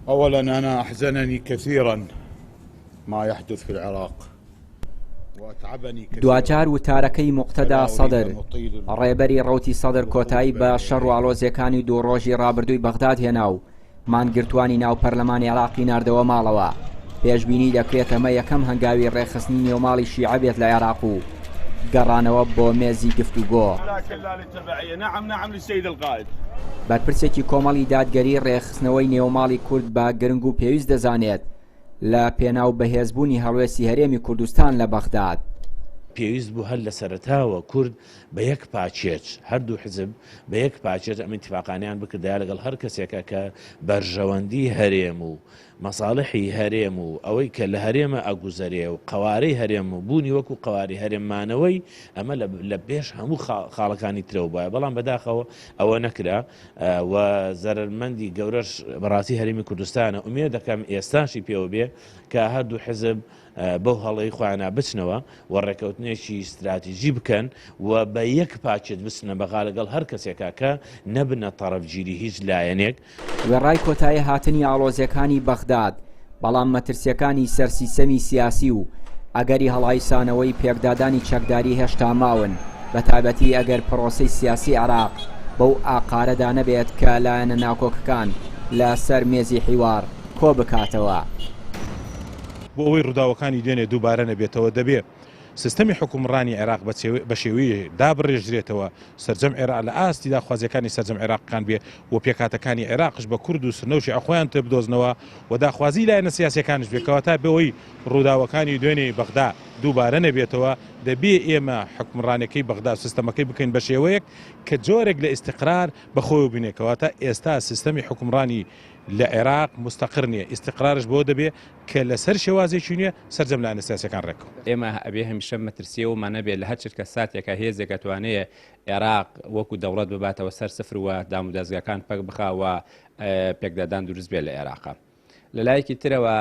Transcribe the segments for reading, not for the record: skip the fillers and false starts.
أولا أنا أحزنني كثيرا ما يحدث في العراق وأتعبني كثيرا. دوجار وتارەکەی مقتەدا سەدر ڕێبەری ڕەوتی سەدر کۆتایی بە شەڕ و ئاڵۆزیەکانی دوو ڕۆژی ڕابردووی بەغداد هێنا و مانگرتوانی ناو پەرلەمانی عێراقی ناردەوە ماڵەوە. پێشبینی دەکرێت ئەمە یەکەم هەنگاوی ڕێخستنی نێوماڵی شیعە بێت لە عێراق و گەڕانەوە بۆ مێزی گفتوگۆ. بەرپرسێکی کۆمەڵی دادگەری ڕێخستنەوەی نێوماڵی کورد بە گرنگ و پێویست دەزانێت لە پێناو بەهێزبوونی هەڵوێستی هەرێمی کوردستان لە بەغداد. پێویست بوو هەر لە سەرەتاوە کورد بە یەک پاچێت هەردوو حزب بە یەک پاچێت ئەم ئیتفاقانیان بکردایە لەگەڵ هەر کەسێکە کە بەرژەوەندی هەرێم و مەساڵحی هەرێم و ئەوەی کە لە هەرێمە ئەگوزەرێ و قوارەی هەرێم و بوونی وەکو قواری هەرێممانەوەی ئەمە لە پێش هەموو خاڵەکانی ترەوە بایە، بەڵام بەداخەوە ئەوە نەکرا و زەرمەندی گەورەش بەڕاستی هەرێمی کوردستانە. ئومێ دەکەم ئێستاشی پێوە بێ کە هەردوو حزب بەو هەڵەی خۆیانە بچنەوە و ڕێکەوتنێکی استراتیژی بکەن و بە یەک پاچێت بچنە بەغا لەگەڵ هەر کەسێکا کە نەبنە تەڕەفگیری هیچ لایەنێک. وێڕای کۆتایی هاتنی ئاڵۆزیەکانی بەغداد بەڵام مەترسیەکانی سەرسیستەمی سیاسی و ئەگەری هەڵایسانەوەی پێکدادانی چەکداری هێشتا ماون، بە تایبەتی ئەگەر پرۆسەی سیاسی عێراق بەو ئاقارەدا نەبێت کە لایەنە ناکۆکەکان لە سەر مێزی حیوار کۆ بکاتەوە. بۆ ئەوەی ڕووداوەکانی دوێنێ دووبارە نەبێتەوە دەبێ سیستەمی حکومڕانی عێراق بە شێوەیە دابڕێژرێتەوە سەرجەم عێراق لە ئاستی داخوازیەکانی سەرجەم عێراقەکان بێ و پێکاتەکانی عێراقش بە کورد و سنەوشی ئەخۆیان تێ بدۆزنەوە و داخوازی لایەنە سیاسیەکانش بێکەوە تا بەوەی ڕووداوەکانی دوێنێ بەغدا دووبارە نەبێتەوە دەبێ ئێمە حکومڕانەکەی بەغدا سیستەمەکەی بکەین بە شێوەیەک کە جۆرێک لە ئیستیقرار بەخۆی بینێکەوە تا ئێستا سیستەمی حکومڕانی لە عێراق مستەقر نییە، ئیستیقرارش بۆ دەبێ کە لەسەر شێوازێکی نییە سەرجەم لایەنە سیاسیەکان ڕێکەوە. ئێمە ئەبێ هەمیشە مەترسیەوە نەبێت لە هەر چرکە ساتێکە هێزێکە توانەیە عێراق وەکو دەوڵەت بباتەوە سەر سفر و دام و دەستگاکان پەک بخاوە پێکدادان دروست بێت لە عێراقا. لە لایەکی ترەوە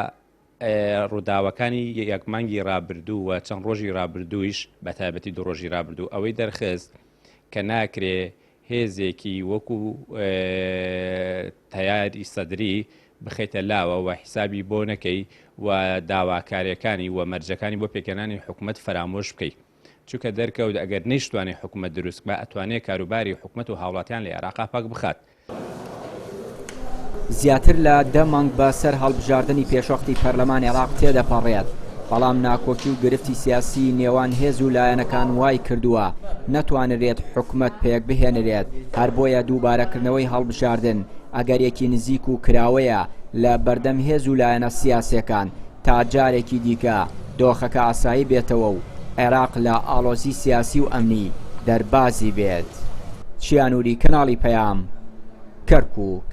ڕووداوەکانی یەکمانگی ڕابردوو و چەند ڕۆژی ڕابردوویش بە تایبەتی دوو ڕۆژی ڕابردوو ئەوەی دەرخست کە ناکرێ هێزێکی وەکو تەیاری سەدری بخێتە لاوە و حیسابی بۆ نەکەی و داواکاریەکانی و مەرجەکانی بۆ پێکەنانی حکوومەت فرامۆش بکەیت، چونکە دەرکەوت ئەگەر نەیشتوانێت حکوومەت دروست بە ئەتوانێت کاروباری حکوومەت و هاوڵاتیان لە عێراقا پاک بخات. زیاتر لە 10 مانگ بەسەر هەڵبژاردننی پێشوەختی پەرلەمانی عێراق تێدەپەڕێت، بەڵام ناکۆکی و گرفتی سیاسی نێوان هێز و لایەنەکان وای کردووە نەتوانرێت حکوومەت پێک بهێنرێت، هەر بۆیە دووبارەکردنەوەی هەڵبژاردن ئەگەرێکی نزیک و کراوەیە لە بەردەم هێز و لایەنە سیاسیەکان تا جارێکی دیکە دۆخەکە ئاسایی بێتەوە و عێراق لە ئاڵۆزی سیاسی و ئەمنی دەربازی بێت. چیانوری کەناڵی پەیام، کەرکووک.